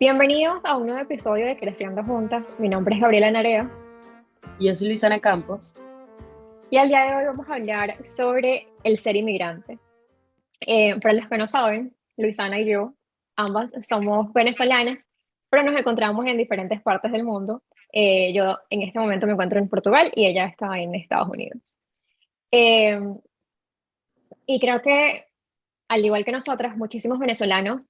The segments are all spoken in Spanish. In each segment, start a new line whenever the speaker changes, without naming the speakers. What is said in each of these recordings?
Bienvenidos a un nuevo episodio de Creciendo Juntas. Mi nombre es Gabriela Narea
Yo soy Luisana Campos.
y al día de hoy vamos a hablar sobre el ser inmigrante. Para los que no saben, Luisana y yo, ambas somos venezolanas, pero nos encontramos en diferentes partes del mundo. Yo en este momento me encuentro en Portugal y ella está en Estados Unidos. Eh, y creo que, al igual que nosotras, muchísimos venezolanos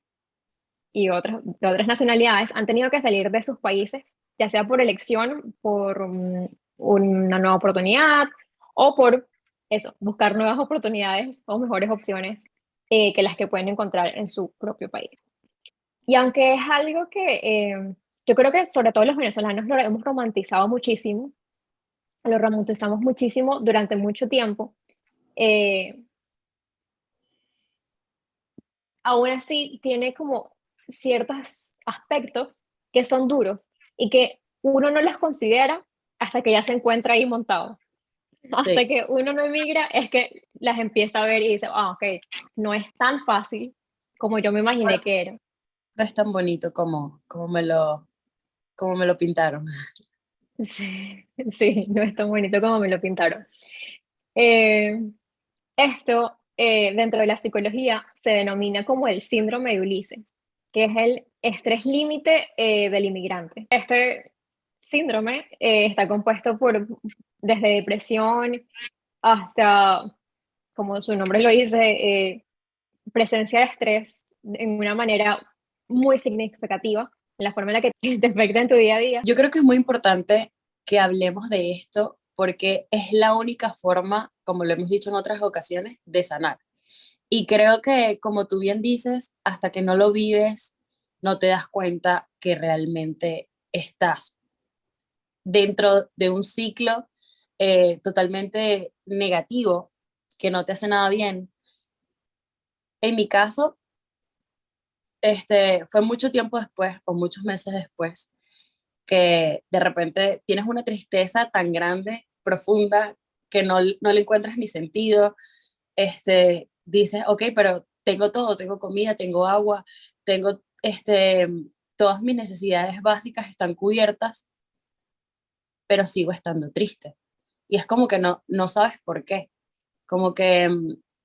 y de otras nacionalidades han tenido que salir de sus países, ya sea por elección, por una nueva oportunidad o por eso, buscar nuevas oportunidades o mejores opciones que las que pueden encontrar en su propio país. Y aunque es algo que yo creo que sobre todo los venezolanos lo hemos romantizado muchísimo, lo romantizamos muchísimo durante mucho tiempo, eh, aún así tiene como ciertos aspectos que son duros y que uno no los considera hasta que ya se encuentra ahí montado. Hasta
Sí,
que uno no emigra es que las empieza a ver y dice, ah, ok, no es tan fácil como yo me imaginé que era.
no es tan bonito como me lo pintaron.
Sí, sí, no es tan bonito como me lo pintaron. Eh, Esto, dentro de la psicología, se denomina como el síndrome de Ulises, que es el estrés límite del inmigrante. Este síndrome está compuesto por desde depresión hasta, como su nombre lo dice, presencia de estrés en una manera muy significativa, en la forma en la que te afecta en tu día a día.
Yo creo que es muy importante que hablemos de esto porque es la única forma, como lo hemos dicho en otras ocasiones, de sanar. Y creo que, como tú bien dices, hasta que no lo vives, no te das cuenta que realmente estás dentro de un ciclo totalmente negativo que no te hace nada bien. En mi caso, fue mucho tiempo después o muchos meses después que de repente tienes una tristeza tan grande, profunda, que no le encuentras ni sentido. Dices, ok, pero tengo todo, tengo comida, tengo agua, tengo todas mis necesidades básicas están cubiertas, pero sigo estando triste. Y es como que no sabes por qué, como que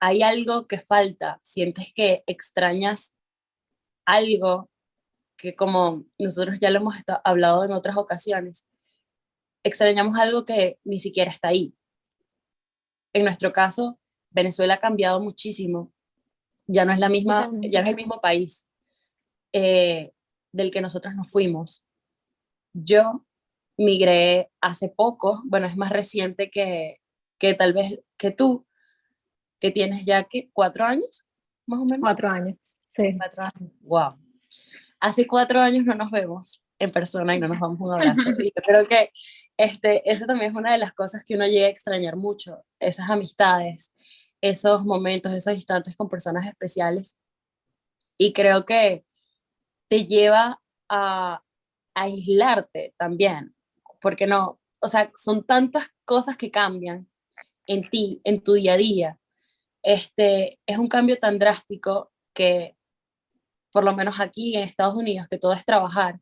hay algo que falta, sientes que extrañas algo que como nosotros ya lo hemos hablado en otras ocasiones, extrañamos algo que ni siquiera está ahí. En nuestro caso, Venezuela ha cambiado muchísimo, ya no es la misma, ya
Totalmente.
no es el mismo país eh, del que nosotros nos fuimos. Yo migré hace poco, bueno, es más reciente que tal vez que tú, que tienes ya que 4 años, más o menos.
4 años, sí.
4 años, wow. Hace 4 años no nos vemos en persona y no nos damos un abrazo. Y yo creo que eso también es una de las cosas que uno llega a extrañar mucho, esas amistades, esos momentos, esos instantes con personas especiales. Y creo que te lleva a aislarte también, porque no, o sea, son tantas cosas que cambian en ti, en tu día a día. Es un cambio tan drástico que, por lo menos aquí en Estados Unidos, que todo es trabajar,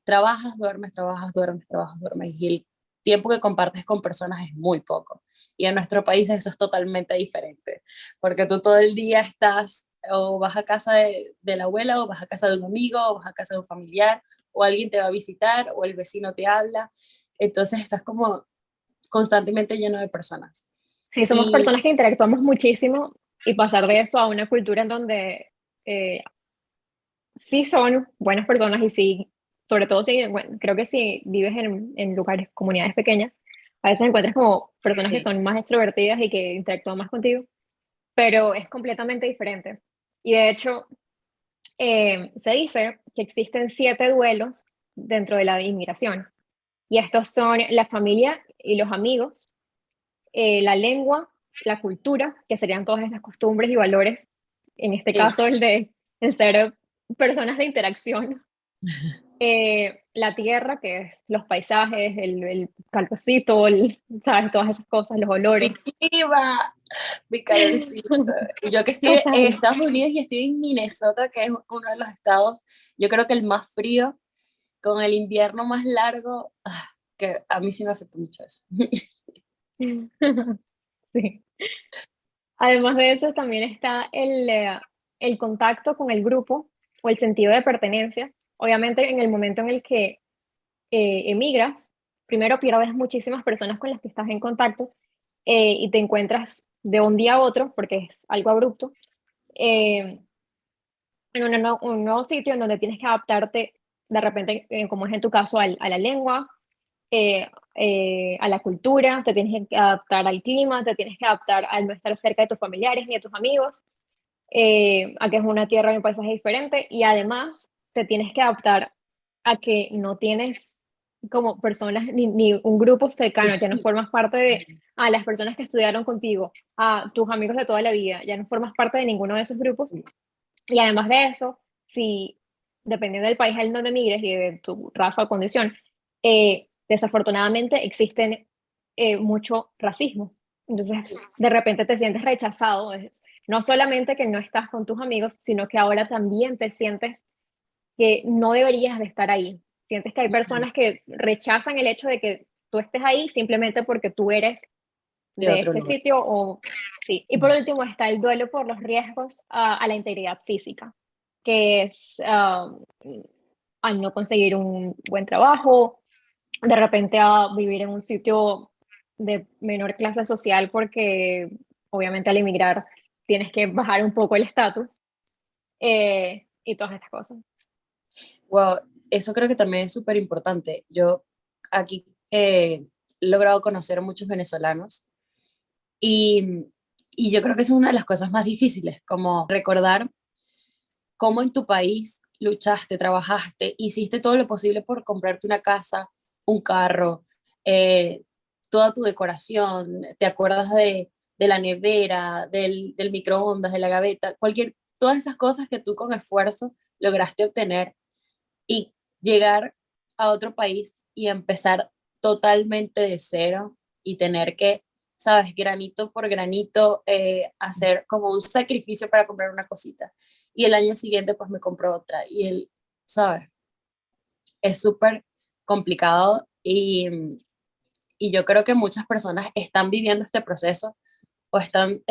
trabajas, duermes, trabajas, duermes, trabajas, duermes, y el tiempo que compartes con personas es muy poco. Y en nuestro país eso es totalmente diferente, porque tú todo el día estás o vas a casa de la abuela, o vas a casa de un amigo, o vas a casa de un familiar, o alguien te va a visitar, o el vecino te habla. Entonces estás como constantemente lleno de personas.
Sí, somos
Y
personas que interactuamos muchísimo y pasar de eso a una cultura en donde eh, sí son buenas personas y sí, sobre todo si, bueno, creo que si vives en lugares, comunidades pequeñas, a veces encuentras como personas que
sí,
son más extrovertidas y que interactúan más contigo, pero es completamente diferente. Y de hecho, se dice que existen 7 duelos dentro de la inmigración. Y estos son la familia y los amigos, la lengua, la cultura, que serían todas estas costumbres y valores, en este
sí,
caso el de el ser personas de interacción, La tierra, que es los paisajes, el calorcito, ¿sabes? Todas esas cosas, los
Mi
olores.
clima, mi calorcito. Y yo que estoy en
Total.
Estados Unidos y estoy en Minnesota, que es uno de los estados, yo creo que el más frío, con el invierno más largo, que a mí sí me afecta mucho eso.
Sí. Además de eso, también está el contacto con el grupo o el sentido de pertenencia. Obviamente, en el momento en el que emigras, primero pierdes muchísimas personas con las que estás en contacto y te encuentras de un día a otro, porque es algo abrupto, eh, en un nuevo sitio en donde tienes que adaptarte de repente, como es en tu caso, a la lengua, a la cultura, te tienes que adaptar al clima, te tienes que adaptar al no estar cerca de tus familiares ni de tus amigos, a que es una tierra y un paisaje diferente, y además te tienes que adaptar a que no tienes como personas ni un grupo cercano, ya no formas parte de a las personas que estudiaron contigo, a tus amigos de toda la vida, ya no formas parte de ninguno de esos grupos, y además de eso, si dependiendo del país en donde migres y de tu raza o condición, desafortunadamente existen mucho racismo. Entonces, de repente te sientes rechazado. No solamente que no estás con tus amigos, sino que ahora también te sientes que no deberías de estar ahí. Sientes que hay personas que rechazan el hecho de que tú estés ahí simplemente porque tú eres
De
de
otro
este
lugar.
sitio o sí. Y por último está el duelo por los riesgos a la integridad física, que es al no conseguir un buen trabajo, de repente a vivir en un sitio de menor clase social porque obviamente al emigrar tienes que bajar un poco el estatus y todas estas cosas.
Wow, eso creo que también es súper importante. Yo aquí he logrado conocer a muchos venezolanos y, y yo creo que es una de las cosas más difíciles, como recordar cómo en tu país luchaste, trabajaste, hiciste todo lo posible por comprarte una casa, un carro, eh, toda tu decoración, te acuerdas de la nevera, del microondas, de la gaveta, todas esas cosas que tú con esfuerzo lograste obtener y llegar a otro país y empezar totalmente de cero y tener que, sabes, granito por granito, hacer como un sacrificio para comprar una cosita. Y el año siguiente pues me compró otra y él, sabes, es súper complicado y yo creo que muchas personas están viviendo este proceso o están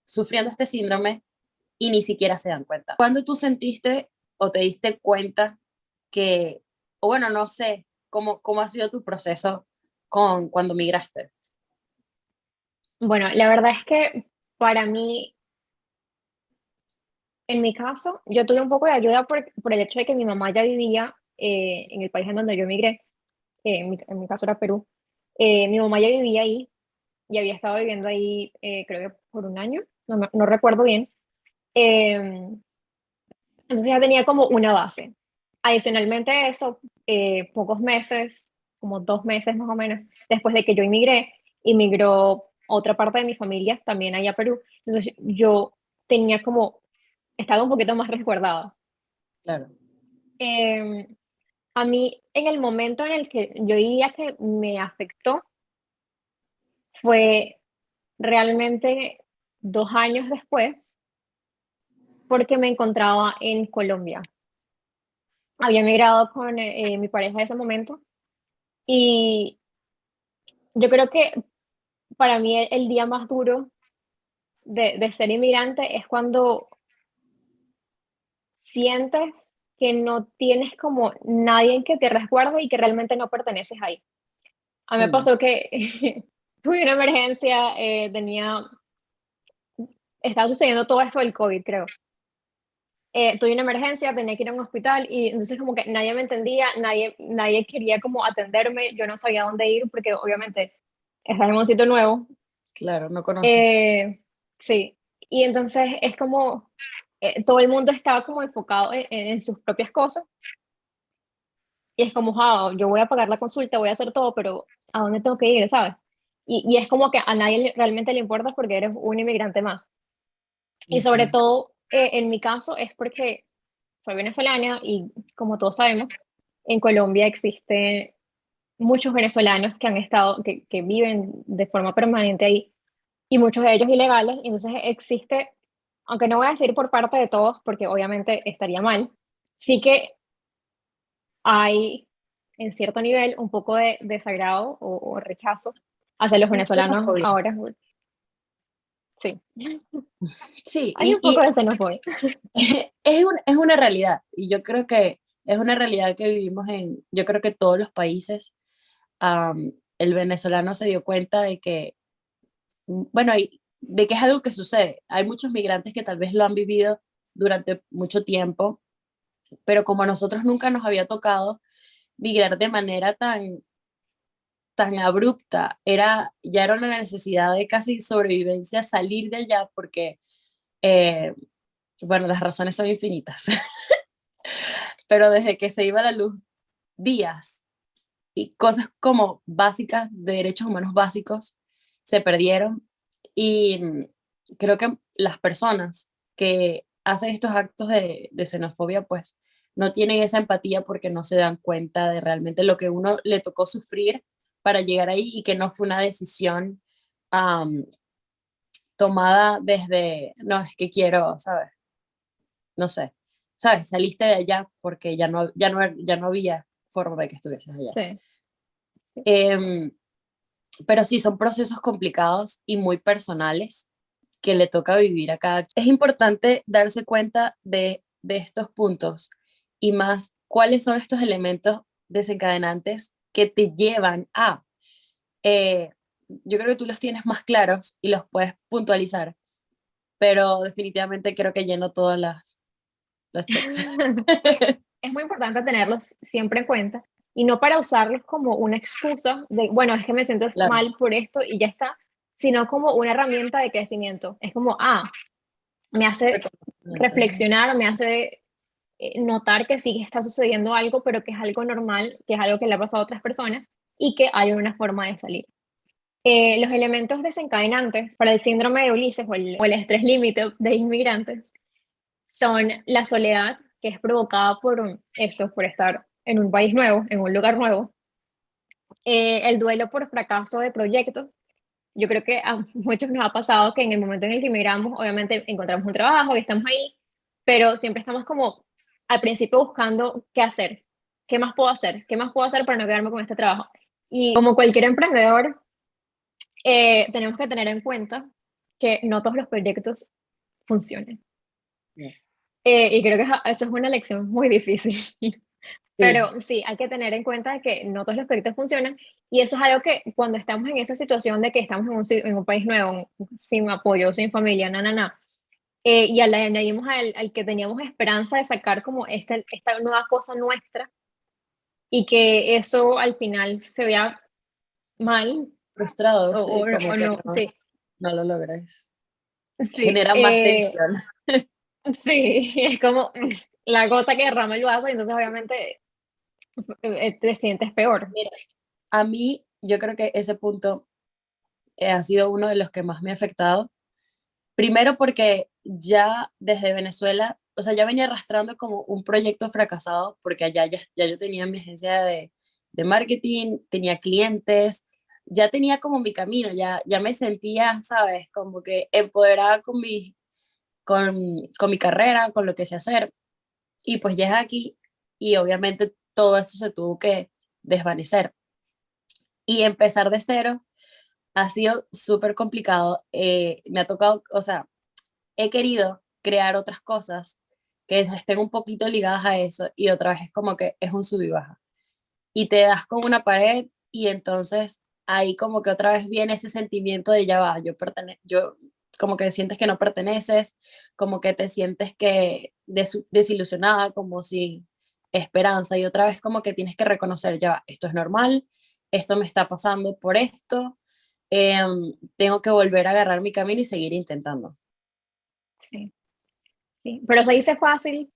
sufriendo este síndrome y ni siquiera se dan cuenta. ¿Cuándo tú sentiste o te diste cuenta que, o bueno, no sé, cómo ha sido tu proceso con cuando migraste?
Bueno, la verdad es que para mí, en mi caso, yo tuve un poco de ayuda por el hecho de que mi mamá ya vivía en el país en donde yo emigré, en mi caso era Perú. Mi mamá ya vivía ahí y había estado viviendo ahí, creo que por un año, no recuerdo bien. Eh, entonces ya tenía como una base. Adicionalmente a eso, pocos meses, como 2 meses más o menos, después de que yo emigró otra parte de mi familia también allá a Perú. Entonces yo tenía como, estaba un poquito más resguardada.
Claro.
Eh, a mí, en el momento en el que yo diría que me afectó, fue realmente 2 años después, porque me encontraba en Colombia. Había emigrado con mi pareja de ese momento y yo creo que para mí el día más duro de ser inmigrante es cuando sientes que no tienes como nadie en que te resguarde y que realmente no perteneces ahí. A mí me
Mm,
pasó que tuve una emergencia, estaba sucediendo todo esto del COVID, creo. Tuve una emergencia, tenía que ir a un hospital y entonces como que nadie me entendía, nadie quería como atenderme, yo no sabía dónde ir porque obviamente estás en un sitio nuevo.
claro, no conoces.
Eh, sí, y entonces es como todo el mundo estaba como enfocado en sus propias cosas y es como, ah, yo voy a pagar la consulta, voy a hacer todo, pero ¿a dónde tengo que ir, sabes? Y es como que a nadie realmente le importa porque eres un inmigrante más. Y sobre
Ujú.
todo, en mi caso, es porque soy venezolana y como todos sabemos, en Colombia existe muchos venezolanos que han estado, que viven de forma permanente ahí y muchos de ellos ilegales. Y entonces existe, aunque no voy a decir por parte de todos, porque obviamente estaría mal, sí que hay en cierto nivel un poco de desagrado o rechazo hacia los
Es
venezolanos
xenofobia.
ahora. Sí,
Sí,
hay un poco de xenofobia.
es una realidad y yo creo que es una realidad que vivimos yo creo que todos los países. El venezolano se dio cuenta de que, bueno, de que es algo que sucede. Hay muchos migrantes que tal vez lo han vivido durante mucho tiempo, pero como a nosotros nunca nos había tocado migrar de manera tan abrupta, ya era una necesidad de casi sobrevivencia salir de allá porque, eh, bueno, las razones son infinitas, pero desde que se iba la luz, días y cosas como básicas de derechos humanos básicos se perdieron y creo que las personas que hacen estos actos de xenofobia pues no tienen esa empatía porque no se dan cuenta de realmente lo que uno le tocó sufrir para llegar ahí y que no fue una decisión um, tomada desde, no, es que quiero, ¿sabes? No sé, ¿sabes? Saliste de allá porque ya no había forma de que estuvieses allá.
Sí, sí.
Em, pero sí, son procesos complicados y muy personales que le toca vivir a cada. Es importante darse cuenta de estos puntos y más cuáles son estos elementos desencadenantes que te llevan a. eh, yo creo que tú los tienes más claros y los puedes puntualizar, pero definitivamente creo que lleno todas las checks.
Es muy importante tenerlos siempre en cuenta y no para usarlos como una excusa de, bueno, es que me siento
Claro.
mal por esto y ya está, sino como una herramienta de crecimiento. Es como, me hace reflexionar, me hace notar que sí está sucediendo algo, pero que es algo normal, que es algo que le ha pasado a otras personas y que hay una forma de salir. Los elementos desencadenantes para el síndrome de Ulises o el estrés límite de inmigrantes son la soledad, que es provocada por estar en un país nuevo, en un lugar nuevo, el duelo por fracaso de proyectos. Yo creo que a muchos nos ha pasado que en el momento en el que emigramos, obviamente encontramos un trabajo y estamos ahí, pero siempre estamos como al principio buscando qué hacer, qué más puedo hacer, qué más puedo hacer para no quedarme con este trabajo. Y como cualquier emprendedor, tenemos que tener en cuenta que no todos los proyectos funcionan. Y creo que eso es una lección muy difícil.
Sí,
Pero sí, hay que tener en cuenta que no todos los proyectos funcionan y eso es algo que cuando estamos en esa situación de que estamos en un país nuevo, sin apoyo, sin familia, y añadimos al que teníamos esperanza de sacar como esta nueva cosa nuestra y que eso al final se vea mal
frustrado,
o,
sí, como
o
que
no, sí,
no lo logras.
sí,
Genera más tensión.
sí, es como la gota que derrama el vaso y entonces obviamente te sientes peor.
Mira, a mí, yo creo que ese punto ha sido uno de los que más me ha afectado. Primero porque ya desde Venezuela, o sea, ya venía arrastrando como un proyecto fracasado, porque allá ya yo tenía mi agencia de marketing, tenía clientes, ya tenía como mi camino, ya me sentía, ¿sabes? Como que empoderada con mi carrera, con lo que sé hacer. Y pues llegué aquí y obviamente todo eso se tuvo que desvanecer. Y empezar de cero ha sido súper complicado. Me ha tocado, o sea, he querido crear otras cosas que estén un poquito ligadas a eso y otra vez es como que es un sub y baja. Y te das con una pared y entonces ahí como que otra vez viene ese sentimiento de ya va, yo como que sientes que no perteneces, como que te sientes que desilusionada, como sin esperanza y otra vez como que tienes que reconocer ya va, esto es normal, esto me está pasando por esto, tengo que volver a agarrar mi camino y seguir intentando.
Sí, sí, pero se dice fácil,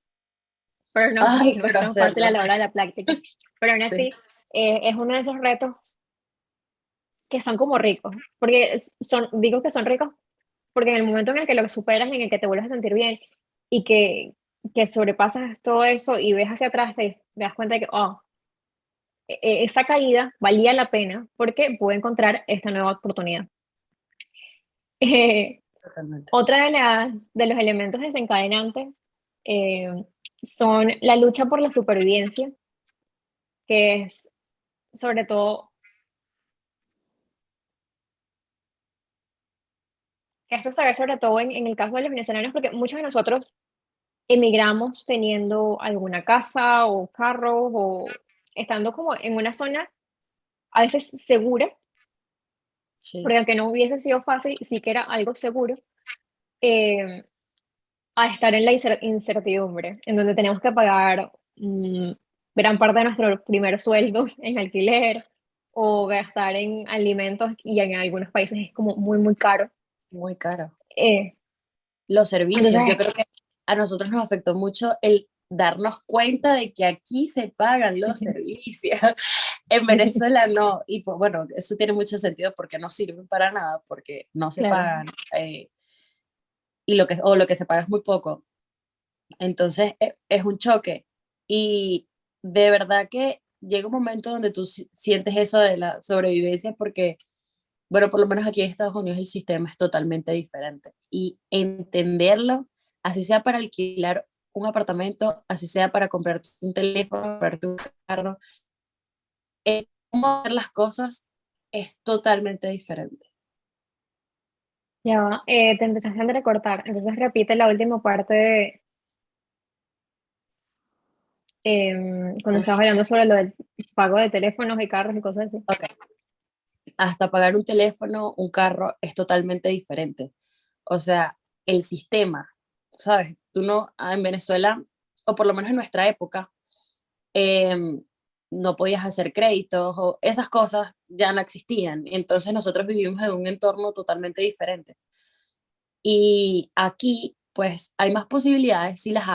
pero no,
Ay,
no es
quiero
tan fácil
hacerlo.
a la hora de la práctica. Pero aún
Sí.
así, es uno de esos retos que son como ricos, porque digo que son ricos porque en el momento en el que lo superas, en el que te vuelves a sentir bien y que que sobrepasas todo eso y ves hacia atrás, te das cuenta de que, oh, esa caída valía la pena porque pude encontrar esta nueva oportunidad. Eh,
Totalmente.
Otra de los elementos desencadenantes eh, son la lucha por la supervivencia, que es sobre todo, que esto se ve sobre todo en el caso de los venezolanos, porque muchos de nosotros emigramos teniendo alguna casa o carro o estando como en una zona a veces segura,
Sí,
porque aunque no hubiese sido fácil, sí que era algo seguro, eh, a estar en la incertidumbre, en donde tenemos que pagar gran parte de nuestro primer sueldo en alquiler o gastar en alimentos y en algunos países es como muy, muy caro.
muy caro.
Eh,
Los servicios, yo
entonces,
creo que a nosotros nos afectó mucho el darnos cuenta de que aquí se pagan los servicios. En Venezuela no, y pues bueno, eso tiene mucho sentido porque no sirven para nada, porque no se
claro,
pagan, y o lo que se paga es muy poco. Entonces es un choque. Y de verdad que llega un momento donde tú sientes eso de la sobrevivencia porque, bueno, por lo menos aquí en Estados Unidos el sistema es totalmente diferente. Y entenderlo, así sea para alquilar un apartamento, así sea para comprarte un teléfono, comprarte un carro, cómo hacer las cosas es totalmente diferente.
ya va, te empezaste a entrecortar, entonces repite la última parte de cuando estabas hablando sobre lo del pago de teléfonos y carros y cosas así.
Ok, hasta pagar un teléfono, un carro, es totalmente diferente. O sea, el sistema, ¿sabes? Tú no, en Venezuela, o por lo menos en nuestra época, em, no podías hacer créditos o esas cosas ya no existían. Entonces nosotros vivimos en un entorno totalmente diferente. Y aquí, pues, hay más posibilidades, sí las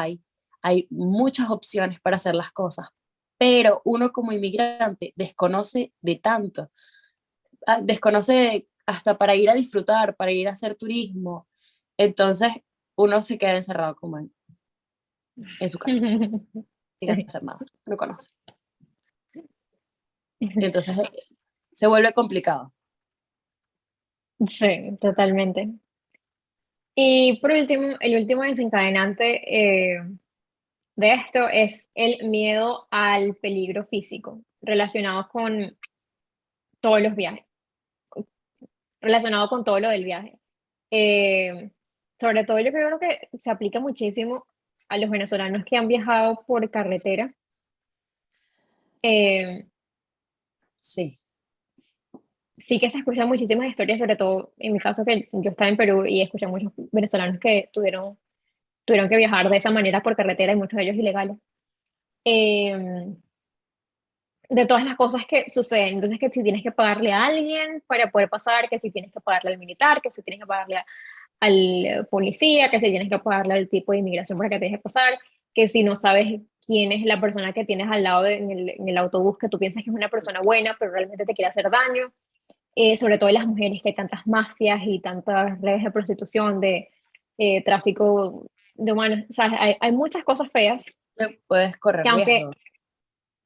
hay muchas opciones para hacer las cosas, pero uno como inmigrante desconoce de tanto, desconoce hasta para ir a disfrutar, para ir a hacer turismo. Entonces, uno se queda encerrado como en su casa, sin
Sí.
hacer nada, no conoce. Entonces, se vuelve complicado.
Sí, totalmente. Y por último, el último desencadenante de esto es el miedo al peligro físico relacionado con todos los viajes, relacionado con todo lo del viaje. Eh, Sobre todo yo creo que se aplica muchísimo a los venezolanos que han viajado por carretera. Eh,
Sí,
sí que se escuchan muchísimas historias, sobre todo en mi caso que yo estaba en Perú y escuché muchos venezolanos que tuvieron que viajar de esa manera por carretera y muchos de ellos ilegales. Eh, de todas las cosas que suceden. Entonces, que si tienes que pagarle a alguien para poder pasar, que si tienes que pagarle al militar, que si tienes que pagarle al policía, que si tienes que pagarle al tipo de inmigración para que te deje pasar, que si no sabes quién es la persona que tienes al lado en el autobús, que tú piensas que es una persona buena, pero realmente te quiere hacer daño. Sobre todo en las mujeres, que hay tantas mafias y tantas redes de prostitución, de tráfico de humanos. O sea, hay muchas cosas feas
puedes correr
que
riesgo.
aunque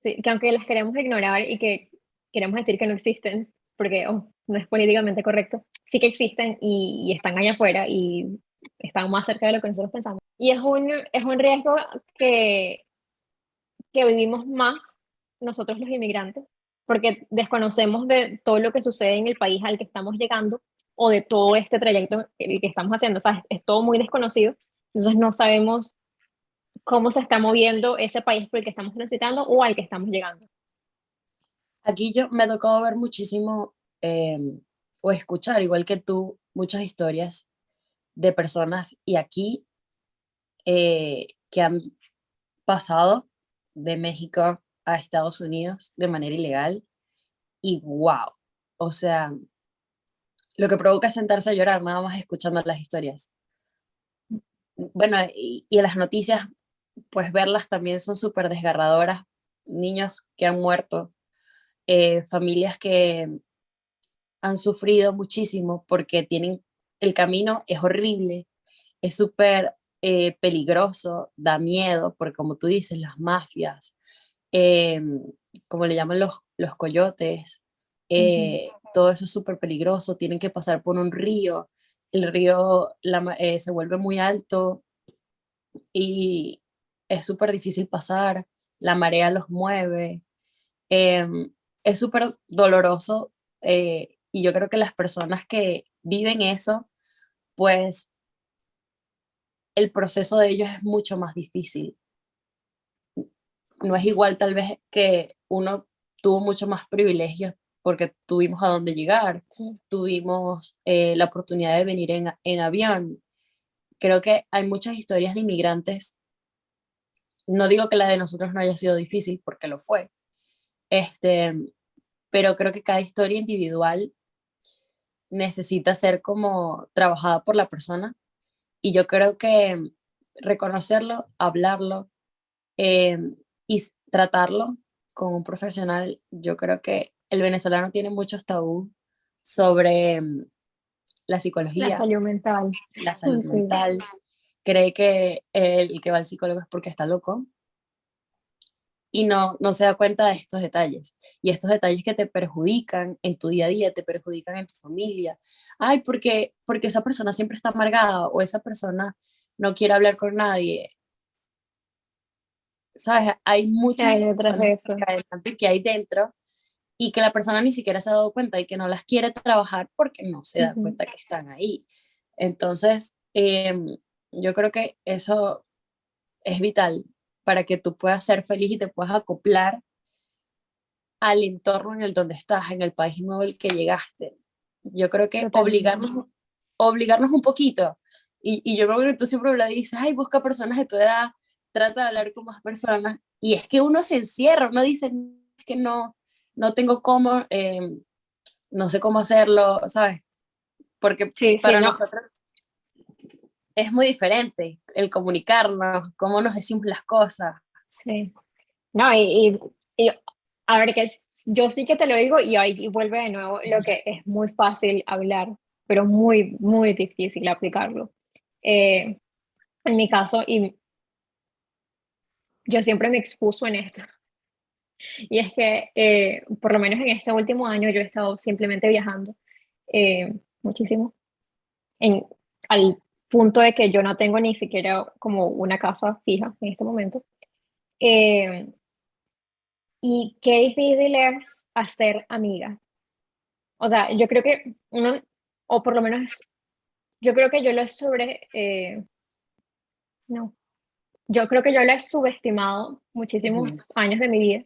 sí, que aunque las queremos ignorar y que queremos decir que no existen, porque no es políticamente correcto, sí que existen y están allá afuera y están más cerca de lo que nosotros pensamos. Y es un riesgo que, que vivimos más nosotros los inmigrantes, porque desconocemos de todo lo que sucede en el país al que estamos llegando o de todo este trayecto el que estamos haciendo. O sea, es todo muy desconocido, entonces no sabemos cómo se está moviendo ese país por el que estamos transitando o al que estamos llegando.
Aquí yo me ha tocado ver muchísimo o escuchar, igual que tú, muchas historias de personas y aquí que han pasado de México a Estados Unidos de manera ilegal y wow, o sea, lo que provoca es sentarse a llorar nada más escuchando las historias. Bueno, y en las noticias, pues verlas también son súper desgarradoras, niños que han muerto, familias que han sufrido muchísimo porque tienen, el camino es horrible, es súper peligroso, da miedo, porque como tú dices, las mafias, eh, como le llaman los coyotes,
Ujú.
todo eso es súper peligroso, tienen que pasar por un río, el río se vuelve muy alto y es súper difícil pasar, la marea los mueve, es súper doloroso y yo creo que las personas que viven eso, pues el proceso de ellos es mucho más difícil. No es igual tal vez que uno tuvo mucho más privilegios porque tuvimos a dónde llegar,
Sí,
tuvimos la oportunidad de venir en avión. Creo que hay muchas historias de inmigrantes. No digo que la de nosotros no haya sido difícil, porque lo fue, este, pero creo que cada historia individual necesita ser como trabajada por la persona y yo creo que reconocerlo, hablarlo eh, y tratarlo con un profesional, yo creo que el venezolano tiene muchos tabú sobre la
la
psicología,
salud mental.
la salud
Sí,
mental, cree que el que va al psicólogo es porque está loco y no se da cuenta de estos detalles. Y estos detalles que te perjudican en tu día a día, te perjudican en tu familia. Ay, porque esa persona siempre está amargada o esa persona no quiere hablar con nadie. ¿Sabes? Hay
¿qué
muchas
hay detrás
razones
de eso?
que hay dentro y que la persona ni siquiera se ha dado cuenta y que no las quiere trabajar porque no se da
Ujú.
cuenta que están ahí. Entonces, yo creo que eso es vital para que tú puedas ser feliz y te puedas acoplar al entorno en el donde estás, en el país nuevo al que llegaste. Yo creo que
Totalmente.
obligarnos un poquito. Y yo creo que tú siempre lo dices, ay, busca personas de tu edad, trata de hablar con más personas. Y es que uno se encierra, uno dice, es que no tengo cómo, no sé cómo hacerlo, ¿sabes? Porque
Sí, sí,
para
no,
nosotros es muy diferente el comunicarnos, cómo nos decimos las cosas.
sí. No, y a ver, yo sí que te lo digo y ahí vuelve de nuevo lo que es muy fácil hablar, pero muy, muy difícil aplicarlo. Eh, en mi caso, y yo siempre me expuso en esto, y es que por lo menos en este último año yo he estado simplemente viajando muchísimo, en, al punto de que yo no tengo ni siquiera como una casa fija en este momento. Eh, y qué difícil es hacer amigas. O sea, yo creo que uno, o por lo menos yo creo que yo lo he no, yo creo que yo lo he subestimado muchísimos
Ujú.
años de mi vida.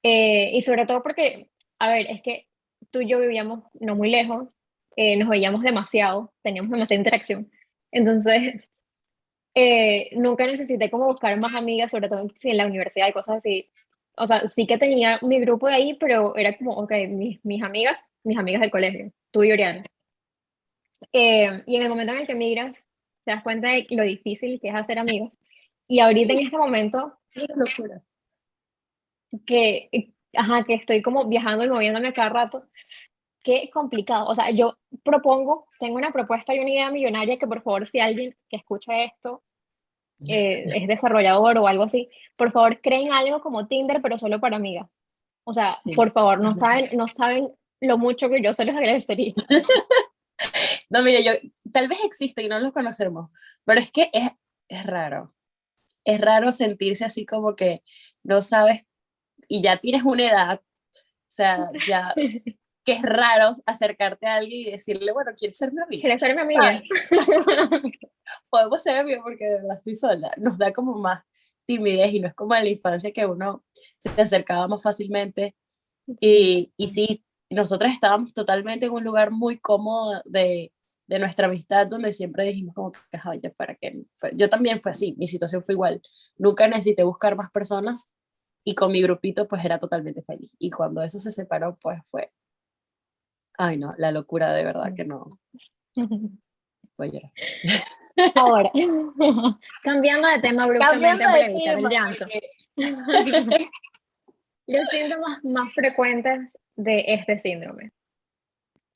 Y sobre todo porque, a ver, es que tú y yo vivíamos no muy lejos, nos veíamos demasiado, teníamos demasiada interacción. Entonces, nunca necesité como buscar más amigas, sobre todo si en la universidad y cosas así. O sea, sí que tenía mi grupo de ahí, pero era como, ok, mis amigas del colegio, tú y Oriana. Y en el momento en el que migras, te das cuenta de lo difícil que es hacer amigos. Y ahorita en este momento
Es una locura.
ajá, que estoy como viajando y moviéndome a cada rato, qué complicado. O sea, yo propongo, tengo una propuesta y una idea millonaria que por favor, si alguien que escucha esto es desarrollador o algo así, por favor creen algo como Tinder, pero solo para amigas. O sea,
Sí.
por favor, no saben lo mucho que yo se los agradecería.
No, mire, yo, tal vez existe y no lo conocemos, pero es que es raro. Es raro sentirse así como que no sabes y ya tienes una edad, o sea, ya que es raro acercarte a alguien y decirle, bueno, ¿quieres ser mi amiga?
¿Quieres ser mi amiga?
¿Sabes? Podemos ser amigos porque de verdad estoy sola. Nos da como más timidez y no es como en la infancia que uno se te acercaba más fácilmente.
Sí,
Y sí, nosotras estábamos totalmente en un lugar muy cómodo de nuestra amistad, donde siempre dijimos como que, oye, ¿para qué? Yo también fue así, mi situación fue igual. Nunca necesité buscar más personas y con mi grupito pues era totalmente feliz. Y cuando eso se separó, pues fue, ay no, la locura de verdad
sí.
que no, voy a llorar.
Ahora, cambiando de tema abruptamente
Cambiando
para
de
evitar el
tema,
llanto.
porque
Los síntomas más frecuentes de este síndrome.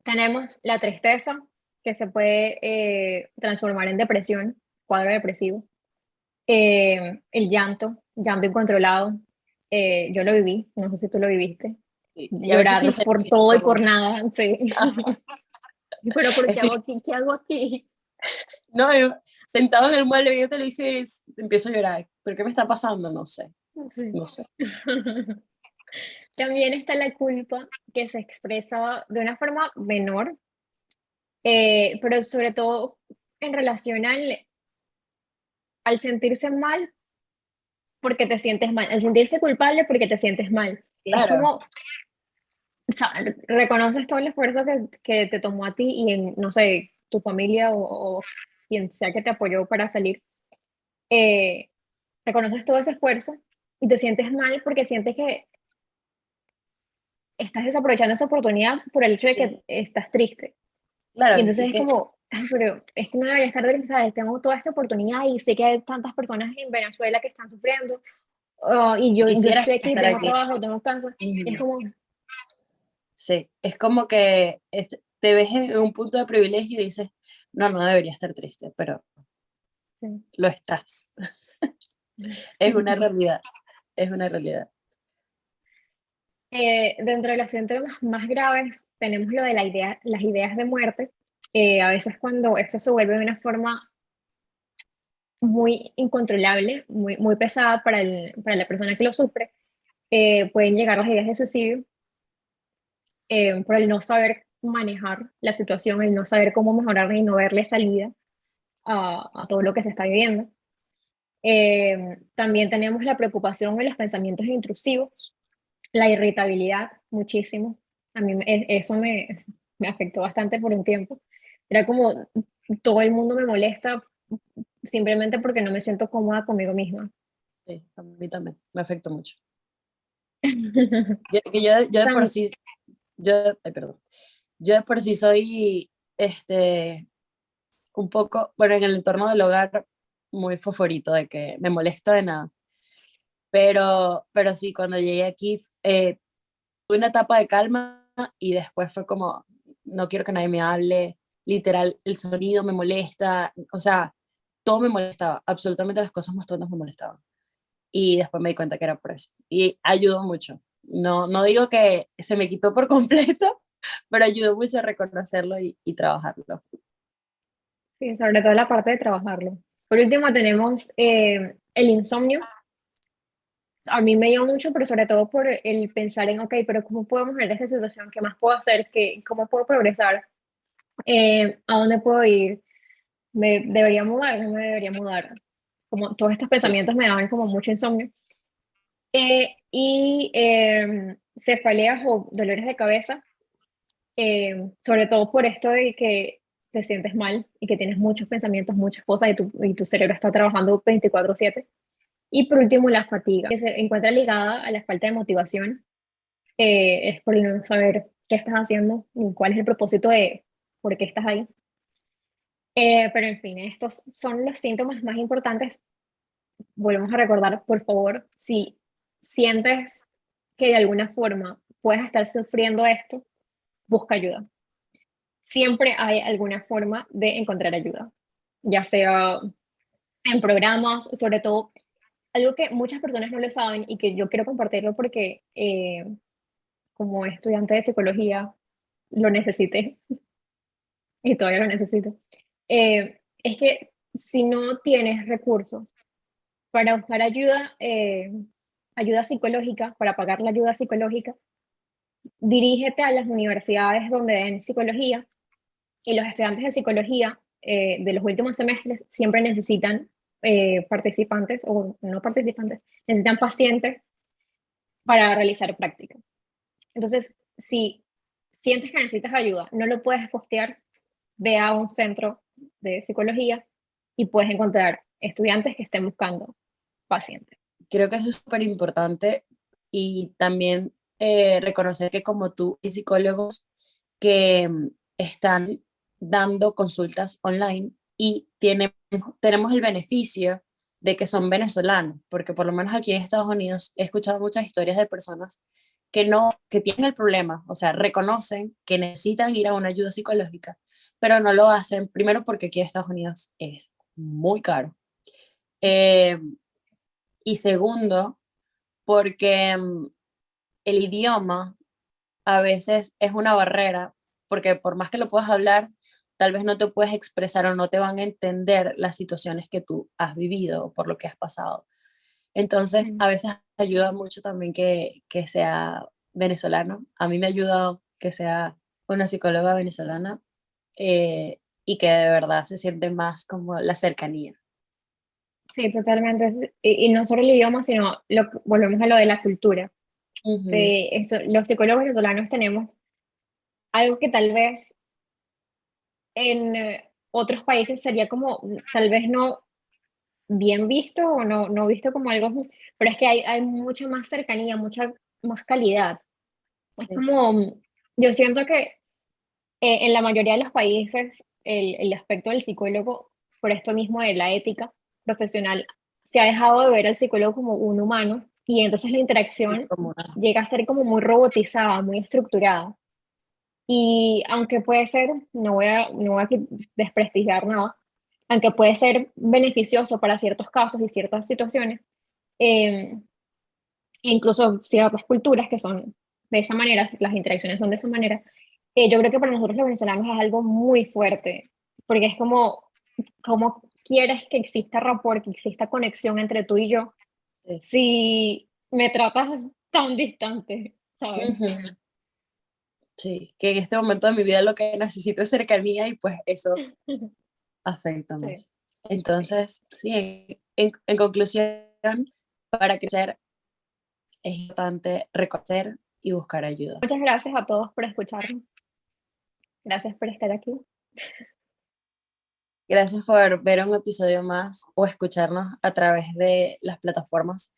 Tenemos la tristeza, que se puede transformar en depresión. cuadro depresivo. El llanto, llanto incontrolado, yo lo viví, no sé si tú lo viviste,
Y a veces sin
llorar por
sentido,
todo y
como,
por nada, sí. Pero ¿por qué
estoy,
hago aquí? ¿Qué hago aquí?
no, sentado en el mueble viendo televisión y empiezo a llorar. ¿Pero qué me está pasando? No sé,
Sí.
no sé.
También está la culpa que se expresa de una forma menor, pero sobre todo en relación al sentirse mal porque te sientes mal, al sentirse culpable porque te sientes mal. Es
Claro,
como, o sea, reconoces todo el esfuerzo que te tomó a ti y en, no sé, tu familia o quien sea que te apoyó para salir, eh, reconoces todo ese esfuerzo y te sientes mal porque sientes que estás desaprovechando esa oportunidad por el hecho de
sí,
que estás triste. Y
claro,
entonces
y
es
que
como, "Ay, pero es que no debería estar triste, ¿sabes? Tengo toda esta oportunidad y sé que hay tantas personas en Venezuela que están sufriendo, y yo
quisieras
estoy aquí,
estar
tengo
aquí.
trabajo, tengo casa". Y es
Ujú.
como,
Sí, es como que te ves en un punto de privilegio y dices, no, no debería estar triste, pero
sí.
lo estás. Es una realidad, es una realidad.
Dentro de los síntomas más graves tenemos lo de las ideas de muerte. A veces cuando esto se vuelve de una forma muy incontrolable, muy pesada para la persona que lo sufre, pueden llegar las ideas de suicidio, por el no saber manejar la situación, el no saber cómo mejorarla y no verle salida a todo lo que se está viviendo. También tenemos la preocupación y los pensamientos intrusivos, la irritabilidad, muchísimo. A mí eso me afectó bastante por un tiempo. Era como todo el mundo me molesta simplemente porque no me siento cómoda conmigo misma.
Sí, a mí también, me afectó mucho. Yo de por
Tam-
sí, ay, perdón, yo de por sí soy, un poco, bueno, en el entorno del hogar, muy foforito, de que me molesto de nada. Pero sí, cuando llegué aquí, tuve una etapa de calma y después fue como, no quiero que nadie me hable, literal, el sonido me molesta, o sea, todo me molestaba, absolutamente las cosas más tontas me molestaban. Y después me di cuenta que era por eso. Y ayudó mucho. No, no digo que se me quitó por completo, pero ayudó mucho a reconocerlo y trabajarlo.
sí, sobre todo la parte de trabajarlo. Por último tenemos el insomnio. A mí me dio mucho, pero sobre todo por el pensar en, ok, pero ¿cómo puedo mejorar esta situación? ¿Qué más puedo hacer? ¿Cómo puedo progresar? ¿A dónde puedo ir? ¿Me debería mudar? ¿No me debería mudar? Como todos estos
Sí,
pensamientos me daban como mucho insomnio. Cefaleas o dolores de cabeza, sobre todo por esto de que te sientes mal y que tienes muchos pensamientos, muchas cosas y tu cerebro está trabajando 24/7. Y por último, la fatiga, que se encuentra ligada a la falta de motivación, es por el no saber qué estás haciendo ni cuál es el propósito de por qué estás ahí. Pero en fin, estos son los síntomas más importantes. Volvemos a recordar, por favor, si sientes que de alguna forma puedes estar sufriendo esto, busca ayuda. Siempre hay alguna forma de encontrar ayuda, ya sea en programas, sobre todo, algo que muchas personas no lo saben y que yo quiero compartirlo porque como estudiante de psicología lo necesité y todavía lo necesito. Es que si no tienes recursos para buscar ayuda, ayuda psicológica, para pagar la ayuda psicológica, dirígete a las universidades donde den psicología y los estudiantes de psicología de los últimos semestres siempre necesitan participantes o no participantes, necesitan pacientes para realizar prácticas. Entonces, si sientes que necesitas ayuda, no lo puedes costear, ve a un centro de psicología y puedes encontrar estudiantes que estén buscando pacientes.
creo que eso es súper importante y también reconocer que como tú hay psicólogos que están dando consultas online y tenemos el beneficio de que son venezolanos, porque por lo menos aquí en Estados Unidos he escuchado muchas historias de personas que no, que tienen el problema, o sea, reconocen que necesitan ir a una ayuda psicológica, pero no lo hacen, primero porque aquí en Estados Unidos es muy caro. Y segundo, porque el idioma a veces es una barrera, porque por más que lo puedas hablar, tal vez no te puedes expresar o no te van a entender las situaciones que tú has vivido o por lo que has pasado. Entonces,
Mm.
a veces ayuda mucho también que sea venezolano. A mí me ha ayudado que sea una psicóloga venezolana, y que de verdad se siente más como la cercanía.
Sí, totalmente. Y no solo el idioma, sino volvemos a lo de la cultura.
Ujú,
Los psicólogos venezolanos tenemos algo que tal vez en otros países sería como, tal vez no bien visto o no visto como algo, pero es que hay mucha más cercanía, mucha más calidad. Es
sí,
como, yo siento que en la mayoría de los países el aspecto del psicólogo, por esto mismo de la ética profesional, se ha dejado de ver al psicólogo como un humano y entonces la
sí,
interacción
como
llega a ser como muy robotizada, muy estructurada. Y aunque puede ser, no voy a desprestigiar nada, aunque puede ser beneficioso para ciertos casos y ciertas situaciones, eh, incluso ciertas culturas que son de esa manera, las interacciones son de esa manera, yo creo que para nosotros los venezolanos es algo muy fuerte, porque es como, ¿cómo quieres que exista rapport, que exista conexión entre tú y yo,
sí.
si me tratas tan distante, ¿sabes?
Ujú. Sí, que en este momento de mi vida lo que necesito es cercanía y pues eso afecta
Sí,
más.
sí.
Entonces, sí, en conclusión, para crecer es importante reconocer y buscar ayuda.
Muchas gracias a todos por escucharnos. Gracias por estar aquí.
Gracias por ver un episodio más o escucharnos a través de las plataformas,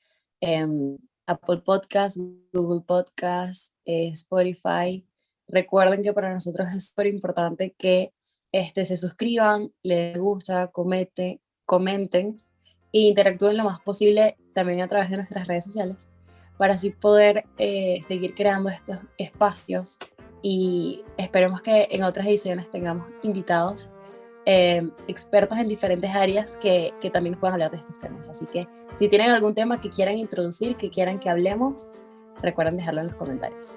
Apple Podcasts, Google Podcasts, Spotify. Recuerden que para nosotros es súper importante que se suscriban, les gusta, comenten e interactúen lo más posible también a través de nuestras redes sociales para así poder seguir creando estos espacios, y esperemos que en otras ediciones tengamos invitados, expertos en diferentes áreas que también puedan hablar de estos temas. Así que si tienen algún tema que quieran introducir, que quieran que hablemos, recuerden dejarlo en los comentarios.